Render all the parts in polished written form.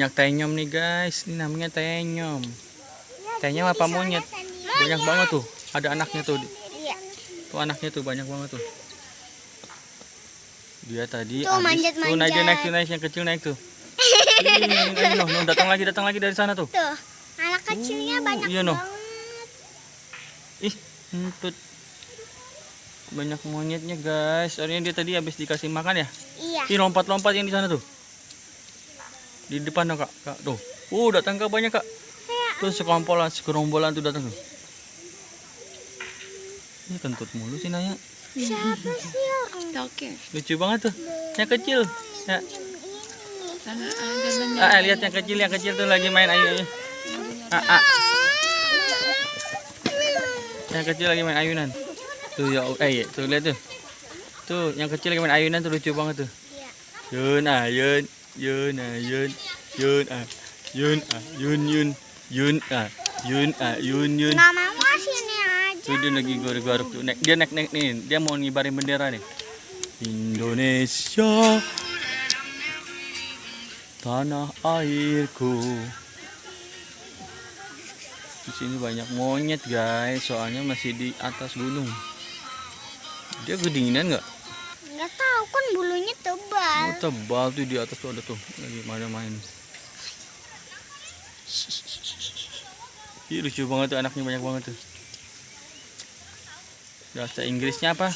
Banyak tenyom nih guys. Ini namanya tenyom. Tenyom apa monyet? Banyak banget tuh. Ada anaknya tuh. Iya. Tuh anaknya tuh banyak banget tuh. Dia tadi Tuh, manjat-manjat. tuh naik yang kecil naik tuh. No, datang lagi dari sana tuh. Tuh, anak kecilnya banyak iya, no. banget. Ih, entut. Banyak monyetnya guys. Soalnya dia tadi habis dikasih makan ya. Iya. Ih, lompat-lompat yang di sana tuh. Di depan dong kak. Tuh. Datang kak banyak kak. Tuh sekerombolan tuh datang tuh. Ini kentut mulu sih Naya. Siapa sih yang Toke. Lucu banget tuh. Yang kecil. Ya. Sana ada Lihat yang kecil tuh lagi main ayu. Yang kecil lagi main ayunan. Tuh ya, tuh lihat tuh. Tuh yang kecil lagi main ayunan tuh lucu banget tuh. Yun. Mamamu sini aja. Tuh dia lagi garuk-garuk tuh. Dia naik nih. Dia mau ngibarin bendera nih. Indonesia, tanah airku. Di sini banyak monyet guys, soalnya masih di atas gunung. Dia kedinginan nggak? Nggak tahu kan bulunya tebal. Tebal tuh di atas tuh ada tuh lagi main. Ih, lucu banget tuh anaknya banyak banget tuh. Bahasa Inggrisnya apa?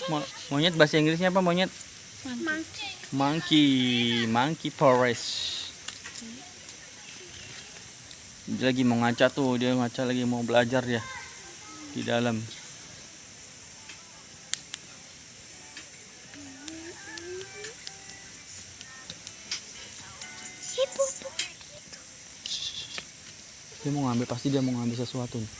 Monyet bahasa Inggrisnya apa monyet? Monkey forest. Dia lagi mau ngaca tuh, dia ngaca lagi mau belajar dia di dalam. Dia mau ngambil, pasti dia mau ngambil sesuatu nih.